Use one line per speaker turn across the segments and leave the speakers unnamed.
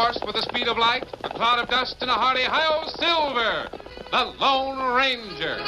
horse with the speed of light, a cloud of dust, and a hearty hi-yo silver, the Lone Ranger.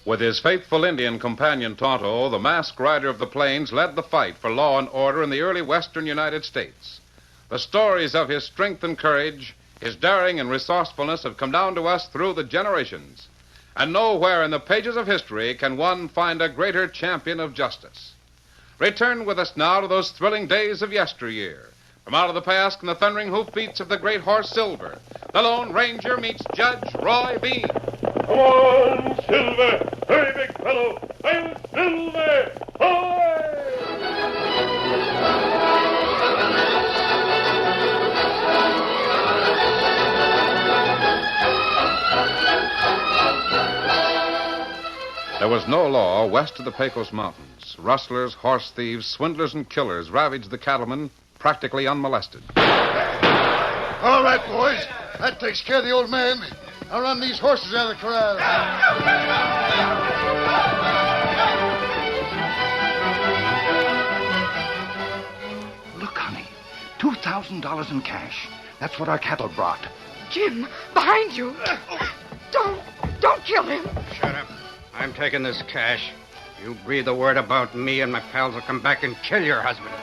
With his faithful Indian companion Tonto, the masked rider of the plains led the fight for law and order in the early western United States. The stories of his strength and courage, his daring and resourcefulness have come down to us through the generations. And nowhere in the pages of history can one find a greater champion of justice. Return with us now to those thrilling days of yesteryear. From out of the past and the thundering hoofbeats of the great horse Silver, the Lone Ranger meets Judge Roy Bean.
Come on, Silver! Hurry, big fellow! I'm Silver! Ahoy!
There was no law west of the Pecos Mountains. Rustlers, horse thieves, swindlers, and killers ravaged the cattlemen practically unmolested.
All right, boys. That takes care of the old man. I'll run these horses out of the corral.
Look, honey. $2,000 in cash. That's what our cattle brought.
Jim, behind you. Don't kill him.
Shut up. I'm taking this cash. You breathe a word about me and my pals will come back and kill your husband.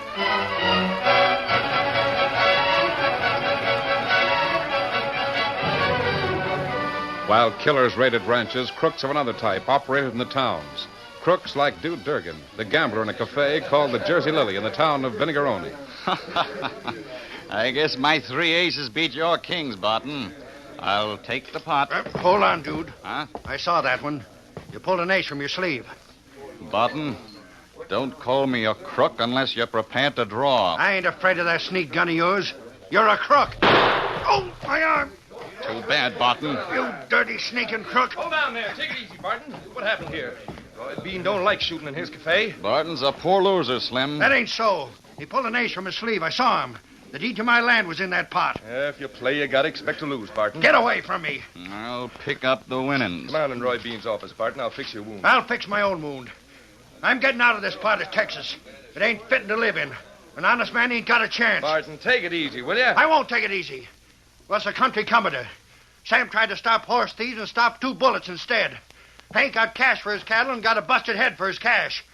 While killers raided ranches, crooks of another type operated in the towns. Crooks like Dude Durgan, the gambler in a cafe called the Jersey Lily in the town of Vinegaroni.
I guess my 3 aces beat your kings, Barton. I'll take the pot.
Hold on, dude.
Huh?
I saw that one. You pulled an ace from your sleeve.
Barton, don't call me a crook unless you're prepared to draw.
I ain't afraid of that sneak gun of yours. You're a crook. Oh, my arm.
Too bad, Barton.
You dirty sneaking crook.
Hold down there. Take it easy, Barton. What happened here? Roy Bean don't like shooting in his cafe.
Barton's a poor loser, Slim.
That ain't so. He pulled an ace from his sleeve. I saw him. The deed to my land was in that pot.
If you play, you gotta expect to lose, Barton.
Get away from me.
I'll pick up the winnings.
Come on in Roy Bean's office, Barton. I'll fix your wound.
I'll fix my own wound. I'm getting out of this part of Texas. It ain't fitting to live in. An honest man ain't got a chance.
Barton, take it easy, will you?
I won't take it easy. What's the country coming to? Sam tried to stop horse thieves and stopped 2 bullets instead. Hank got cash for his cattle and got a busted head for his cash.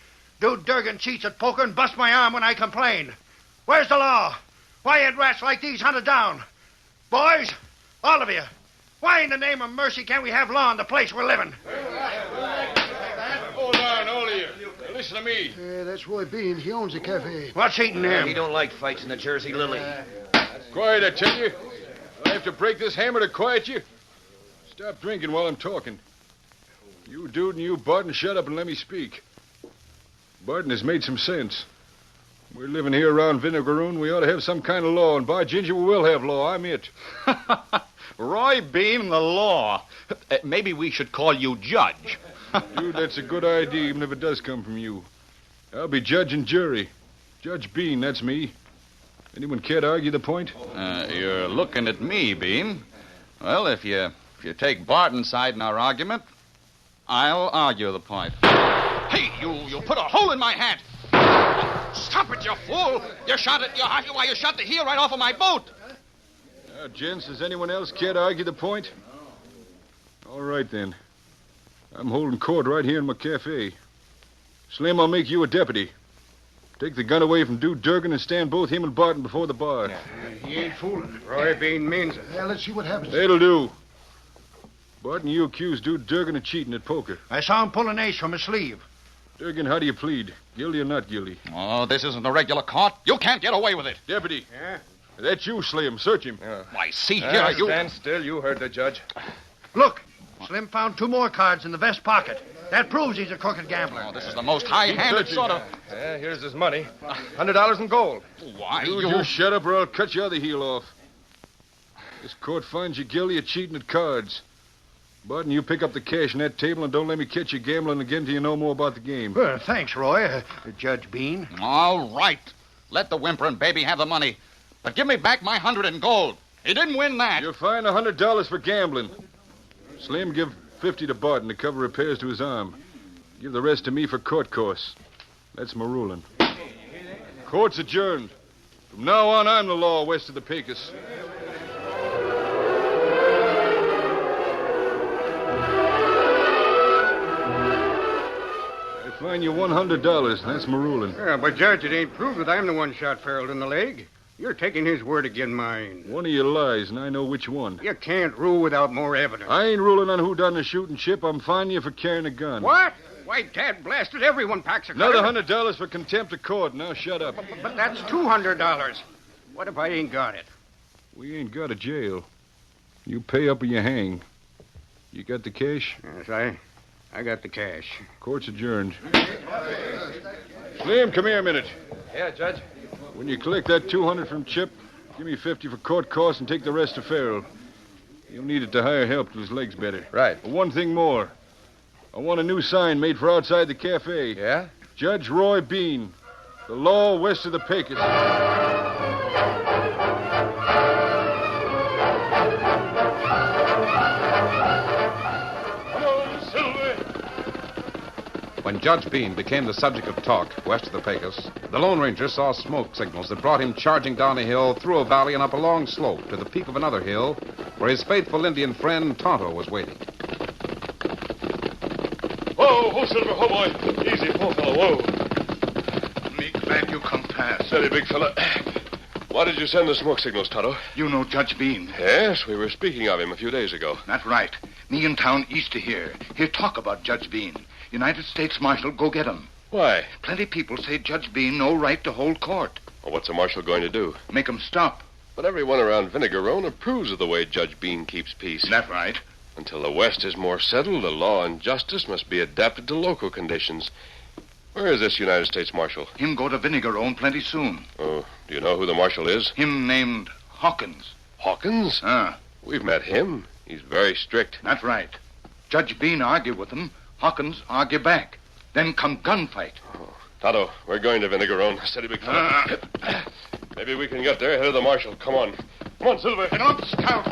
Dude Durgan cheats at poker and busts my arm when I complain. Where's the law? Why ain't rats like these hunted down? Boys, all of you, why in the name of mercy can't we have law in the place we're living?
Hold on, all of you. Now, listen to me.
That's Roy Bean. He owns the cafe.
What's eating him?
He don't like fights in the Jersey Lily.
Quiet, I tell you. I have to break this hammer to quiet you. Stop drinking while I'm talking. You, Dude, and you, Barton, shut up and let me speak. Barton has made some sense. We're living here around Vinegaroon. We ought to have some kind of law, and by ginger, we will have law. I'm it.
Roy Bean, the law. Maybe we should call you Judge.
Dude, that's a good idea, even if it does come from you. I'll be judge and jury. Judge Bean, that's me. Anyone care to argue the point?
You're looking at me, Bean. Well, if you take Barton's side in our argument, I'll argue the point. Hey, you put a hole in my hat. Stop it, you fool. You shot the heel right off of my boat.
Now, gents, does anyone else care to argue the point? All right, then. I'm holding court right here in my cafe. Slim, I'll make you a deputy. Take the gun away from Dude Durgan and stand both him and Barton before the bar.
He ain't fooling.
Roy Bean means it.
Yeah, let's see what happens.
That'll do. Barton, you accused Dude Durgan of cheating at poker.
I saw him pull an ace from his sleeve.
Durgan, how do you plead? Guilty or not guilty?
Oh, this isn't a regular court. You can't get away with it.
Deputy.
Yeah?
That's you, Slim. Search him.
Why, see here, you...
Stand still. You heard the judge.
Look, Slim found 2 more cards in the vest pocket. That proves he's a crooked gambler.
Oh, this is the most high-handed sort of...
Yeah, here's his money. $100 in gold.
Why,
You shut up or I'll cut your other heel off. This court finds you guilty of cheating at cards. Barton, you pick up the cash in that table and don't let me catch you gambling again till you know more about the game.
Well, thanks, Roy. Judge Bean.
All right. Let the whimpering baby have the money. But give me back my 100 in gold. He didn't win that.
You're fined $100 for gambling. Slim, give 50 to Barton to cover repairs to his arm. Give the rest to me for court costs. That's my ruling. Court's adjourned. From now on, I'm the law west of the Pecos. I fine you $100. That's my ruling.
Yeah, but, Judge, it ain't proved that I'm the one shot Farrell in the leg. You're taking his word again mine.
One of you lies, and I know which one.
You can't rule without more evidence.
I ain't ruling on who done the shooting, Chip. I'm fining you for carrying a gun.
What? Why, Dad blasted everyone packs a
Another $100 for contempt of court. Now shut up.
But that's $200. What if I ain't got it?
We ain't got a jail. You pay up or you hang. You got the cash?
Yes, I got the cash.
Court's adjourned. Slim, come here a minute.
Yeah, Judge.
When you collect that $200 from Chip, give me $50 for court costs and take the rest to Farrell. You'll need it to hire help till his leg's better.
Right.
But one thing more. I want a new sign made for outside the cafe.
Yeah?
Judge Roy Bean. The law west of the Pecos.
When Judge Bean became the subject of talk west of the Pecos, the Lone Ranger saw smoke signals that brought him charging down a hill, through a valley, and up a long slope to the peak of another hill where his faithful Indian friend Tonto was waiting.
Whoa, Silver, oh, boy. Easy, poor fellow, whoa.
Me glad you come fast.
Steady, big fella. Why did you send the smoke signals, Tonto?
You know Judge Bean.
Yes, we were speaking of him a few days ago.
That's right. Me in town east of here. Hear talk about Judge Bean. United States Marshal, go get him.
Why?
Plenty people say Judge Bean no right to hold court.
Well, what's a marshal going to do?
Make him stop.
But everyone around Vinegar Roan approves of the way Judge Bean keeps peace.
That's right.
Until the West is more settled, the law and justice must be adapted to local conditions. Where is this United States Marshal?
Him go to Vinegar Roan plenty soon.
Oh, do you know who the marshal is?
Him named Hawkins.
Hawkins? We've met him. He's very strict.
That's right. Judge Bean argue with him. Hawkins argue back. Then come gunfight.
Oh, Tonto, we're going to Vinegar Roan. Steady, big fella. Maybe we can get there ahead of the marshal. Come on. Come on, Silver.
Get up, Scout.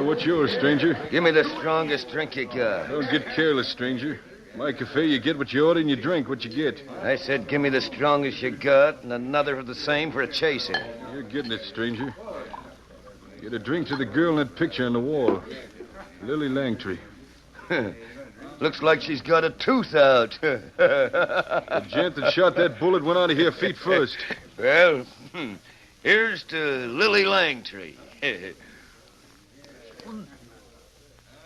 What's yours, stranger?
Give me the strongest drink you got.
Don't get careless, stranger. My cafe, you get what you order and you drink what you get.
I said give me the strongest you got and another of the same for a chaser.
You're getting it, stranger. Get a drink to the girl in that picture on the wall. Lily Langtree.
Looks like she's got a tooth out.
The gent that shot that bullet went out of here feet first.
Well, here's to Lily Langtree.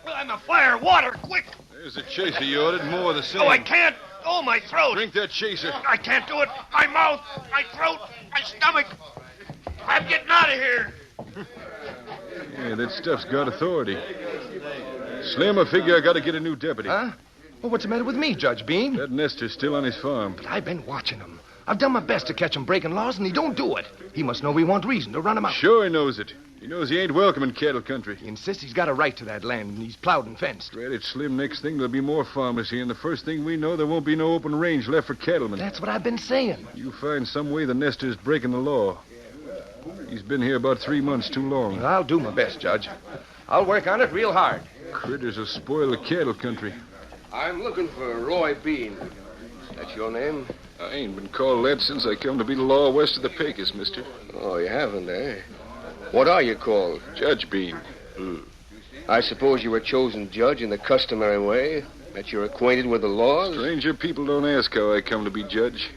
I'm a fire. Water, quick.
There's the chaser you ordered. More of the same.
Oh, I can't. Oh, my throat.
Drink that chaser.
I can't do it. My mouth, my throat, my stomach. I'm getting out of here.
Yeah, that stuff's got authority. Slim, I figure I got to get a new deputy.
Huh? Well, what's the matter with me, Judge Bean?
That Nestor's still on his farm.
But I've been watching him. I've done my best to catch him breaking laws, and he don't do it. He must know we want reason to run him out.
Sure he knows it. He knows he ain't welcome in cattle country.
He insists he's got a right to that land, and he's plowed and fenced.
Right, it's slim. Next thing, there'll be more farmers here, and the first thing we know, there won't be no open range left for cattlemen.
That's what I've been saying.
You find some way the nester's breaking the law. He's been here about 3 months too long.
Well, I'll do my best, Judge. I'll work on it real hard.
Critters will spoil the cattle country.
I'm looking for Roy Bean. That's your name?
I ain't been called that since I come to be the law west of the Pecos, mister.
Oh, you haven't, eh? What are you called?
Judge Bean.
I suppose you were chosen judge in the customary way, that you're acquainted with the laws?
Stranger people don't ask how I come to be judge.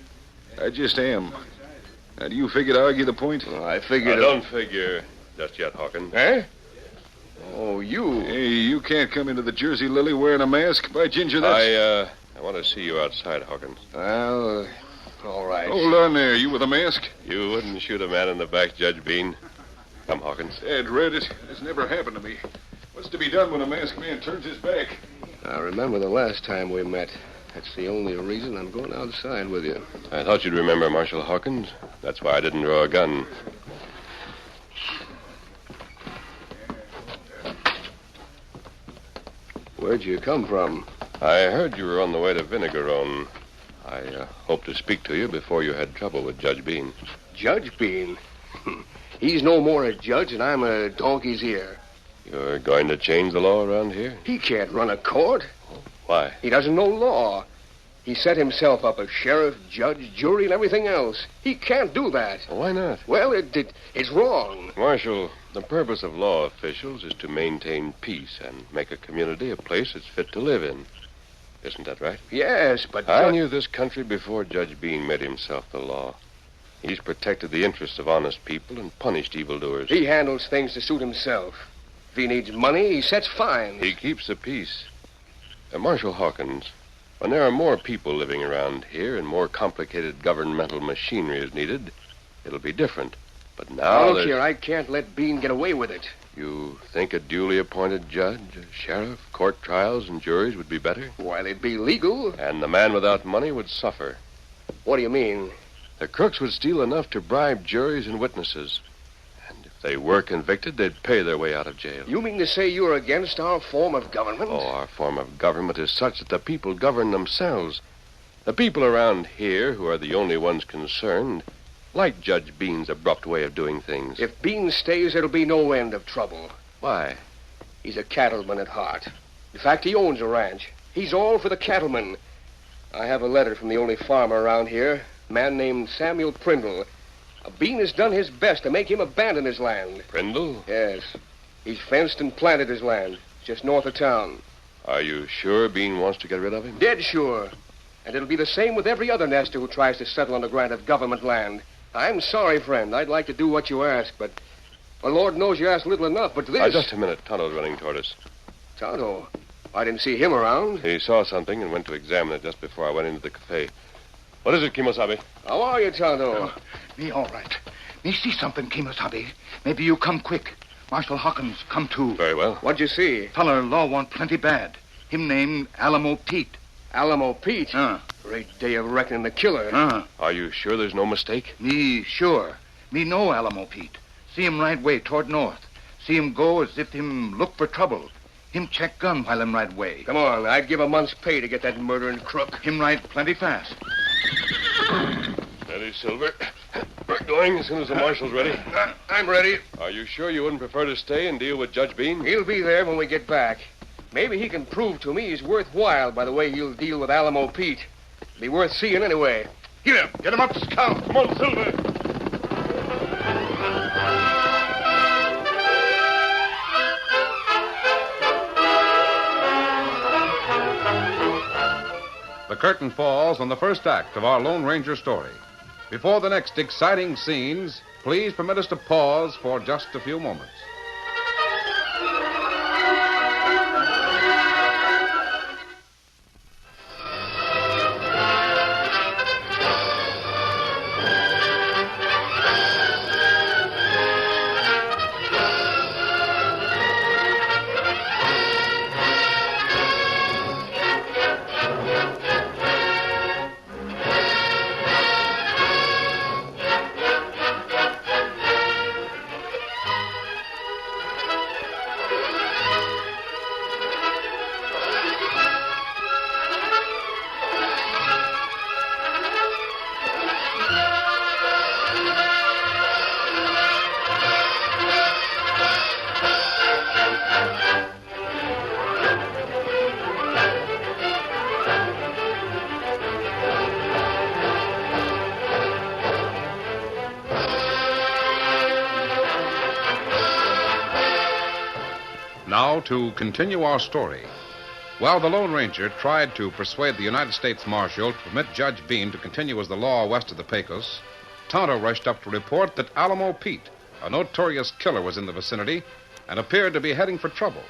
I just am. Now, do you figure to argue the point?
Oh, I figured...
I don't figure just yet, Hawkins.
Eh? Oh, you...
Hey, you can't come into the Jersey Lily wearing a mask. By ginger, that's...
I want to see you outside, Hawkins.
Well, all right.
Hold on there. You with a mask?
You wouldn't shoot a man in the back, Judge Bean. Come, Hawkins.
Dad read it. This never happened to me. What's to be done when a masked man turns his back?
I remember the last time we met. That's the only reason I'm going outside with you.
I thought you'd remember Marshal Hawkins. That's why I didn't draw a gun.
Where'd you come from?
I heard you were on the way to Vinegarone. I hoped to speak to you before you had trouble with Judge Bean.
Judge Bean? He's no more a judge than I'm a donkey's ear.
You're going to change the law around here?
He can't run a court.
Why?
He doesn't know law. He set himself up as sheriff, judge, jury, and everything else. He can't do that.
Well, why not?
Well, it's wrong.
Marshal, the purpose of law officials is to maintain peace and make a community a place that's fit to live in. Isn't that right?
Yes, but...
I knew this country before Judge Bean made himself the law. He's protected the interests of honest people and punished evildoers.
He handles things to suit himself. If he needs money, he sets fines.
He keeps the peace. Marshal Hawkins, when there are more people living around here and more complicated governmental machinery is needed, it'll be different. But now...
Look here, I can't let Bean get away with it.
You think a duly appointed judge, a sheriff, court trials, and juries would be better?
Why, they'd be legal.
And the man without money would suffer.
What do you mean?
The crooks would steal enough to bribe juries and witnesses. And if they were convicted, they'd pay their way out of jail.
You mean to say you're against our form of government?
Oh, our form of government is such that the people govern themselves. The people around here, who are the only ones concerned, like Judge Bean's abrupt way of doing things.
If Bean stays, there'll be no end of trouble.
Why?
He's a cattleman at heart. In fact, he owns a ranch. He's all for the cattlemen. I have a letter from the only farmer around here, a man named Samuel Prindle. Bean has done his best to make him abandon his land.
Prindle?
Yes. He's fenced and planted his land, just north of town.
Are you sure Bean wants to get rid of him?
Dead sure. And it'll be the same with every other nester who tries to settle on a grant of government land. I'm sorry, friend. I'd like to do what you ask, but... Well, Lord knows you asked little enough, but this...
Just a minute. Tonto's running toward us.
Tonto? I didn't see him around.
He saw something and went to examine it just before I went into the cafe. What is it, Kimosabe?
How are you, Tonto?
Me all right. Me see something, Kimosabe. Maybe you come quick. Marshal Hawkins come too.
Very well.
What'd you see?
Feller law want plenty bad. Him named Alamo Pete.
Alamo Pete? Great day of reckoning the killer.
Are you sure there's no mistake?
Me sure. Me know Alamo Pete. See him right way toward north. See him go as if him look for trouble. Him check gun while him right way.
Come on, I'd give a month's pay to get that murdering crook.
Him right plenty fast.
Steady, Silver. We're going as soon as the marshal's ready.
I'm ready.
Are you sure you wouldn't prefer to stay and deal with Judge Bean?
He'll be there when we get back. Maybe he can prove to me he's worthwhile by the way he'll deal with Alamo Pete. Be worth seeing anyway.
Get him. Get him up, Scout.
Come on, Silver.
The curtain falls on the first act of our Lone Ranger story. Before the next exciting scenes, please permit us to pause for just a few moments. Now, to continue our story. While the Lone Ranger tried to persuade the United States Marshal to permit Judge Bean to continue as the law west of the Pecos, Tonto rushed up to report that Alamo Pete, a notorious killer, was in the vicinity and appeared to be heading for trouble.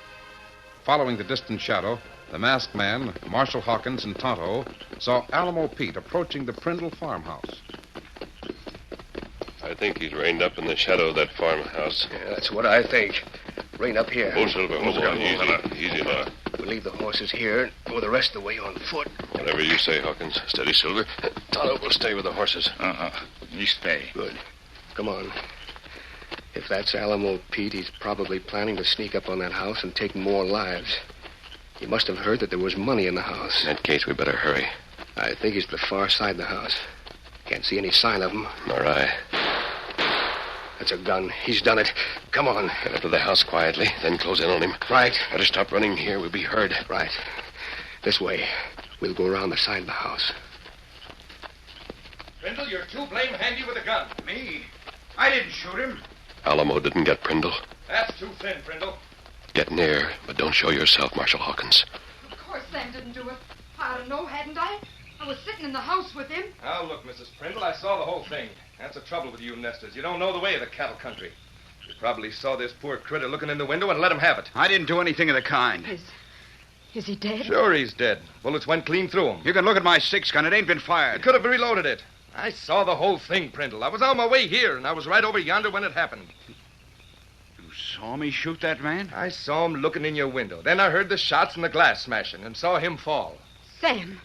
Following the distant shadow, the masked man, Marshal Hawkins, and Tonto saw Alamo Pete approaching the Prindle farmhouse.
I think he's reined up in the shadow of that farmhouse.
Yeah, that's what I think. Rain up here.
Oh, Silver, hold on. Easy now.
We'll leave the horses here and go the rest of the way on foot.
Whatever you say, Hawkins. Steady, Silver. Tonto will stay with the horses.
You stay.
Good. Come on. If that's Alamo Pete, he's probably planning to sneak up on that house and take more lives. He must have heard that there was money in the house.
In that case, we better hurry.
I think he's to the far side of the house. Can't see any sign of him.
Nor I.
That's a gun. He's done it. Come on.
Get up to the house quietly, then close in on him.
Right.
Better stop running here. We'll be heard.
Right. This way. We'll go around the side of the house.
Prindle, you're too blame handy with a gun.
Me? I didn't shoot him.
Alamo didn't get Prindle.
That's too thin, Prindle.
Get near, but don't show yourself, Marshal Hawkins.
Of course Sam didn't do it. I ought to know, hadn't I? I was sitting in the house with him.
Now, look, Mrs. Prindle, I saw the whole thing. That's the trouble with you nesters. You don't know the way of the cattle country. You probably saw this poor critter looking in the window and let him have it.
I didn't do anything of the kind.
Is he dead?
Sure he's dead. Bullets went clean through him.
You can look at my 6-gun. It ain't been
You
fired.
could have reloaded it. I saw the whole thing, Prindle. I was on my way here, and I was right over yonder when it happened.
You saw me shoot that man?
I saw him looking in your window. Then I heard the shots and the glass smashing and saw him fall.
Sam,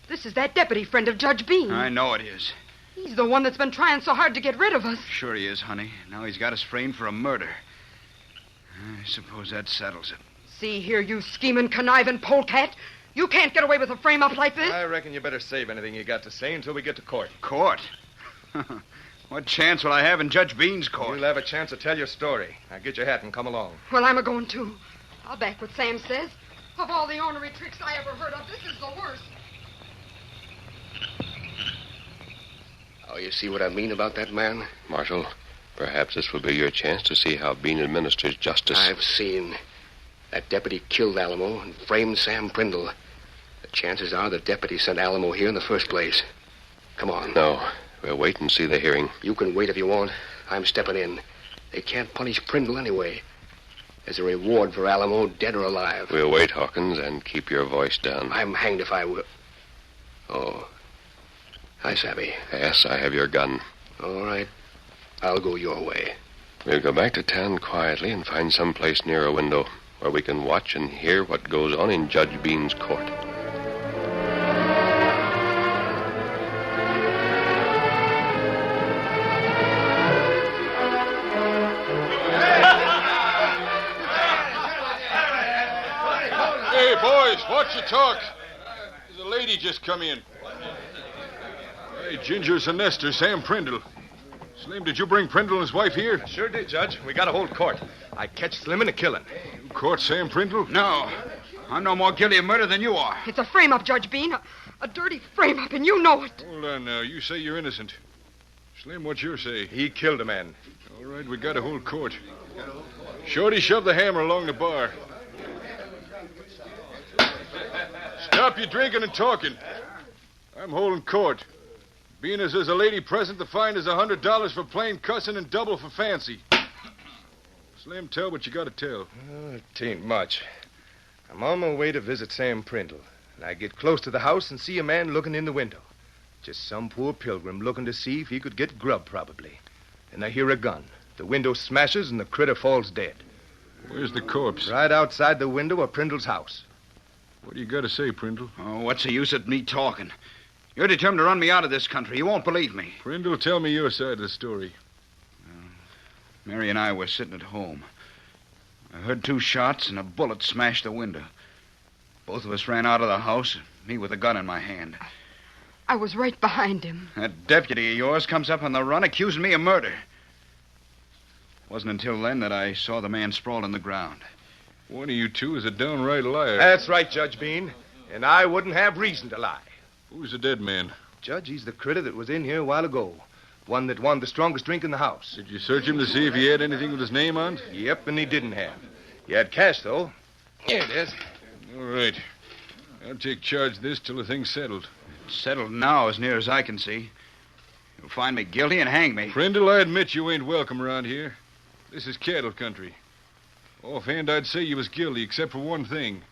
this is that deputy friend of Judge Bean.
I know it is.
He's the one that's been trying so hard to get rid of us.
Sure he is, honey. Now he's got us framed for a murder. I suppose that settles it.
See here, you scheming, conniving polecat. You can't get away with a frame-up like this.
I reckon you better save anything you got to say until we get to court.
Court? What chance will I have in Judge Bean's court?
You'll have a chance to tell your story. Now get your hat and come along.
Well, I'm a-going too. I'll back what Sam says. Of all the ornery tricks I ever heard of, this is the worst.
Oh, you see what I mean about that man?
Marshal, perhaps this will be your chance to see how Bean administers justice.
I've seen. That deputy killed Alamo and framed Sam Prindle. The chances are the deputy sent Alamo here in the first place. Come on.
No, we'll wait and see the hearing.
You can wait if you want. I'm stepping in. They can't punish Prindle anyway. There's a reward for Alamo, dead or alive.
We'll wait, Hawkins, and keep your voice down.
I'm hanged if I will. Oh. Hi, Savvy.
Yes, I have your gun.
All right. I'll go your way.
We'll go back to town quietly and find some place near a window where we can watch and hear what goes on in Judge Bean's court.
Hey, boys, watch your talk. There's a lady just come in. Hey, Ginger's a nester, Sam Prindle. Slim, did you bring Prindle and his wife here?
Sure did, Judge. We got a hold court. I catch Slim in a killing.
You caught Sam Prindle?
No. I'm no more guilty of murder than you are.
It's a frame-up, Judge Bean. A dirty frame-up, and you know it.
Hold on now. You say you're innocent. Slim, what's your say?
He killed a man.
All right, we got a whole court. Shorty, shove the hammer along the bar. Stop your drinking and talking. I'm holding court. Being as there's a lady present, the fine is $100 for plain cussing and double for fancy. Slim, tell what you got to tell.
Oh, it ain't much. I'm on my way to visit Sam Prindle, and I get close to the house and see a man looking in the window. Just some poor pilgrim looking to see if he could get grub, probably. And I hear a gun. The window smashes and the critter falls dead.
Where's the corpse?
Right outside the window of Prindle's house.
What do you got to say, Prindle?
Oh, what's the use of me talking? You're determined to run me out of this country. You won't believe me.
Prindle, tell me your side of the story.
Mary and I were sitting at home. I heard 2 shots and a bullet smashed the window. Both of us ran out of the house, me with a gun in my hand.
I was right behind him.
That deputy of yours comes up on the run accusing me of murder. It wasn't until then that I saw the man sprawled on the ground.
One of you two is a downright liar.
That's right, Judge Bean. And I wouldn't have reason to lie.
Who's the dead man?
Judge, he's the critter that was in here a while ago. One that won the strongest drink in the house.
Did you search him to see if he had anything with his name on it?
Yep, and he didn't have. You had cash, though. Here it is.
All right. I'll take charge of this till the thing's settled.
It's settled now, as near as I can see. You'll find me guilty and hang me.
Prindle, I admit you ain't welcome around here. This is cattle country. Offhand, I'd say you was guilty, except for one thing.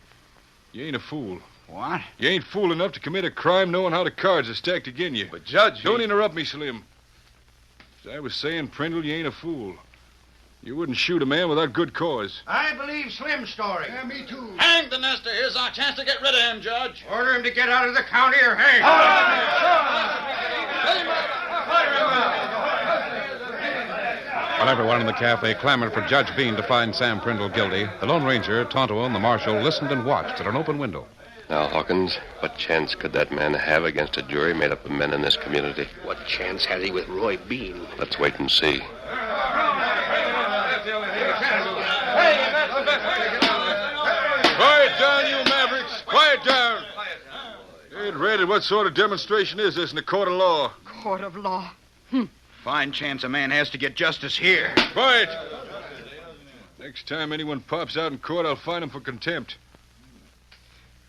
You ain't a fool.
What?
You ain't fool enough to commit a crime knowing how the cards are stacked against you.
But, Judge...
Don't interrupt me, Slim. As I was saying, Prindle, you ain't a fool. You wouldn't shoot a man without good cause.
I believe Slim's story.
Yeah, me too.
Hang the nester. Here's our chance to get rid of him, Judge.
Order him to get out of the county or hang.
While everyone in the cafe clamored for Judge Bean to find Sam Prindle guilty, the Lone Ranger, Tonto, and the marshal listened and watched at an open window.
Now, Hawkins, what chance could that man have against a jury made up of men in this community?
What chance has he with Roy Bean?
Let's wait and see.
Quiet down, you mavericks. Quiet down. Hey, Red, what sort of demonstration is this in a court of law?
Court of law.
Fine chance a man has to get justice here.
Quiet. Next time anyone pops out in court, I'll fine him for contempt.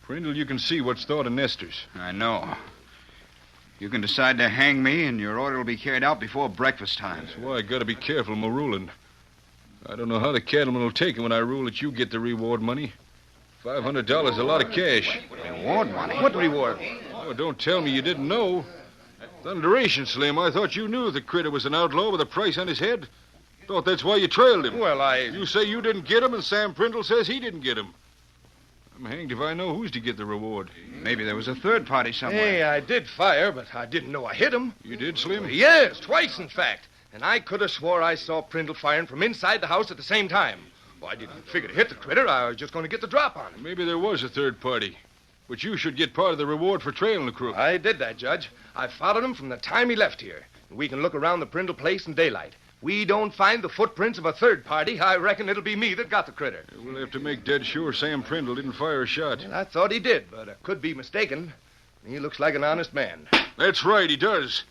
Prindle, you can see what's thought of nesters.
I know. You can decide to hang me, and your order will be carried out before breakfast time.
That's why I gotta be careful in my ruling. I don't know how the cattlemen will take it when I rule that you get the reward money. $500 is a lot of cash.
Reward money?
What reward?
Oh, don't tell me you didn't know. Thunderation, Slim. I thought you knew the critter was an outlaw with a price on his head. Thought that's why you trailed him.
Well,
You say you didn't get him, and Sam Prindle says he didn't get him. I'm hanged if I know who's to get the reward.
Maybe there was a third party somewhere.
Hey, I did fire, but I didn't know I hit him.
You did, Slim?
Yes, twice, in fact. And I could have swore I saw Prindle firing from inside the house at the same time. Well, I didn't figure to hit the critter. I was just going to get the drop on him.
Maybe there was a third party. But you should get part of the reward for trailing the crook.
I did that, Judge. I followed him from the time he left here. We can look around the Prindle place in daylight. We don't find the footprints of a third party, I reckon it'll be me that got the critter.
We'll have to make dead sure Sam Prindle didn't fire a shot.
Well, I thought he did, but I could be mistaken. He looks like an honest man.
That's right, he does.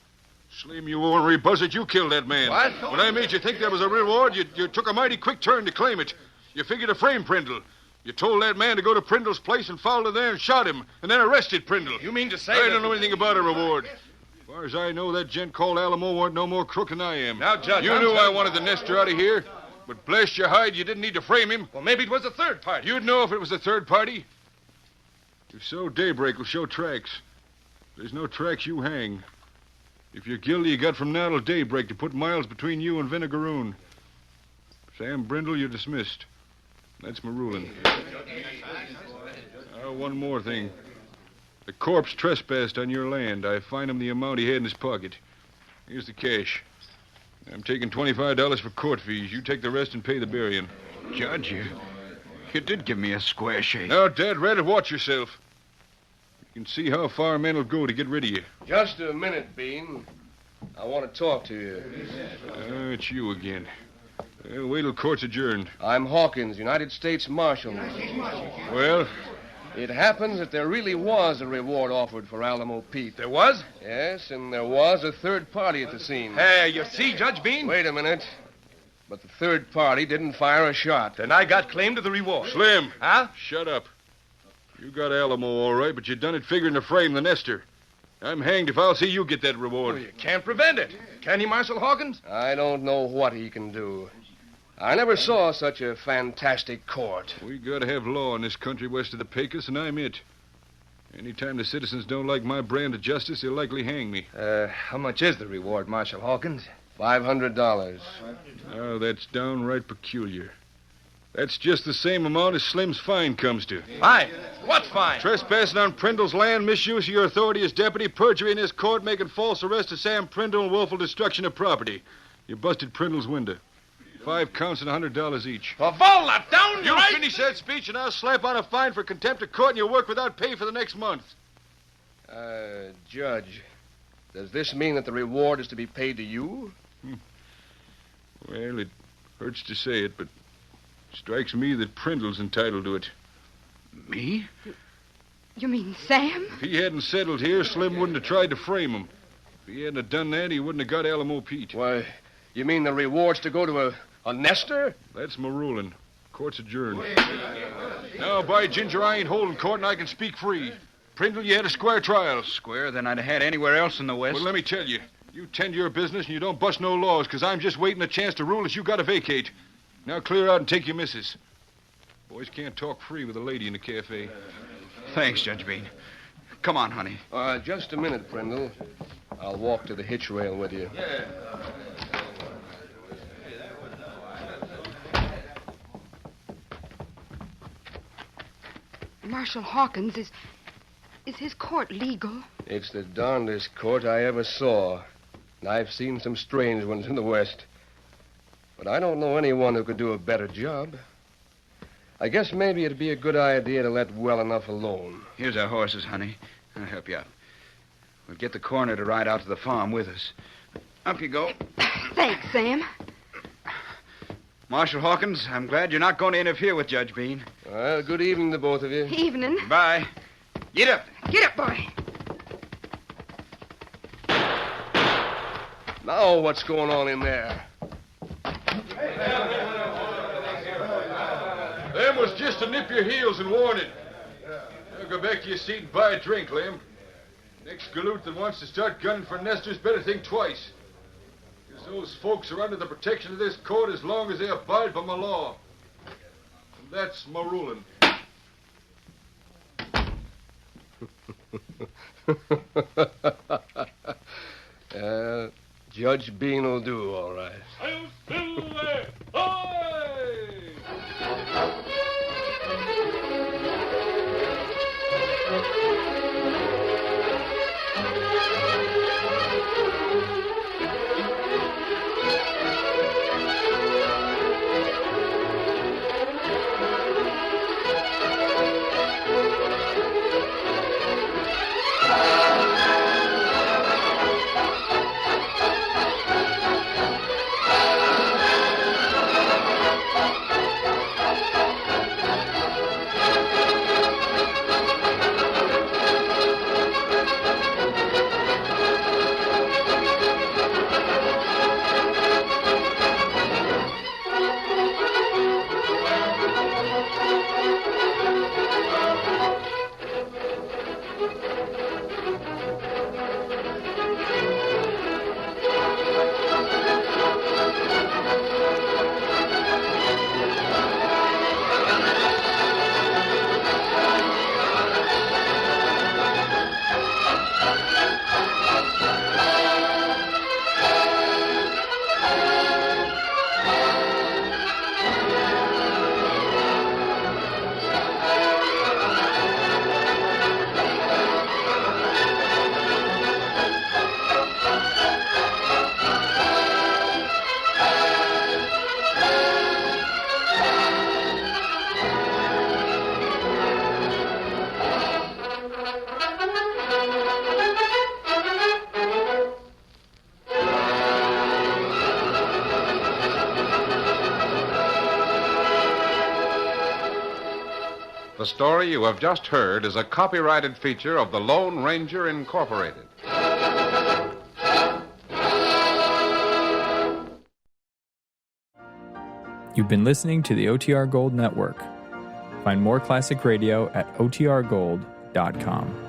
Slim, you ornery buzzard, you killed that man.
What?
When I made you think there was a reward, you took a mighty quick turn to claim it. You figured to frame Prindle. You told that man to go to Prindle's place and followed him there and shot him, and then arrested Prindle.
You mean to say
I don't know anything about a reward. As far as I know, that gent called Alamo weren't no more crook than I am.
Now, Judge,
you knew I wanted the nester out of here, but bless your hide, you didn't need to frame him.
Well, maybe it was a third party.
You'd know if it was a third party. If so, daybreak will show tracks. If there's no tracks, you hang. If you're guilty, you got from now till daybreak to put miles between you and Vinegaroon. Sam Brindle, you're dismissed. That's my ruling. One more thing. The corpse trespassed on your land. I fined him the amount he had in his pocket. Here's the cash. I'm taking $25 for court fees. You take the rest and pay the burying.
Judge, you did give me a square shake.
Now, Dad, Red, watch yourself. You can see how far men will go to get rid of you.
Just a minute, Bean. I want to talk to you.
It's you again. Wait till court's adjourned.
I'm Hawkins, United States Marshal.
Well?
It happens that there really was a reward offered for Alamo Pete.
There was?
Yes, and there was a third party at the scene.
Hey, you see, Judge Bean?
Wait a minute. But the third party didn't fire a shot.
Then I got claim to the reward.
Slim.
Huh?
Shut up. You got Alamo all right, but you done it figuring to frame the nester. I'm hanged if I'll see you get that reward.
Well, you can't prevent it. Can you, Marshal Hawkins?
I don't know what he can do. I never saw such a fantastic court.
We gotta have law in this country west of the Pecos, and I'm it. Anytime the citizens don't like my brand of justice, they'll likely hang me.
How much is the reward, Marshal Hawkins?
$500.
Oh, that's downright peculiar. That's just the same amount as Slim's fine comes to.
Fine? What fine?
Trespassing on Prindle's land, misuse of your authority as deputy, perjury in his court, making false arrest of Sam Prindle, and willful destruction of property. You busted Prindle's window. 5 counts and $100 each.
Favola, down
You
right...
finish that speech, and I'll slap on a fine for contempt of court, and you'll work without pay for the next month.
Judge, does this mean that the reward is to be paid to you?
Well, it hurts to say it, but it strikes me that Prindle's entitled to it.
Me?
You mean Sam?
If he hadn't settled here, Slim wouldn't have tried to frame him. If he hadn't have done that, he wouldn't have got Alamo Pete.
Why, you mean the reward's to go to a nester?
That's my ruling. Court's adjourned. Now, by ginger, I ain't holding court and I can speak free. Prindle, you had a square trial.
Square than I'd have had anywhere else in the West.
Well, let me tell you. You tend to your business and you don't bust no laws, because I'm just waiting a chance to rule that you got to vacate. Now clear out and take your missus. Boys can't talk free with a lady in the cafe.
Thanks, Judge Bean. Come on, honey.
Just a minute, Prindle. I'll walk to the hitch rail with you.
Marshal Hawkins, is his court legal?
It's the darndest court I ever saw. And I've seen some strange ones in the West. But I don't know anyone who could do a better job. I guess maybe it'd be a good idea to let well enough alone.
Here's our horses, honey. I'll help you out. We'll get the coroner to ride out to the farm with us. Up you go.
Thanks, Sam.
Marshal Hawkins, I'm glad you're not going to interfere with Judge Bean.
Well, good evening to both of you.
Evening.
Bye. Get up.
Get up, boy.
Now what's going on in there?
Them was just to nip your heels and warning. Now go back to your seat and buy a drink, Lem. Next galoot that wants to start gunning for nesters better think twice. Because those folks are under the protection of this court as long as they abide by my law. And that's my ruling.
Judge Bean will do all right.
I'll still there. Aye!
The story you have just heard is a copyrighted feature of the Lone Ranger Incorporated.
You've been listening to the OTR Gold Network. Find more classic radio at otrgold.com.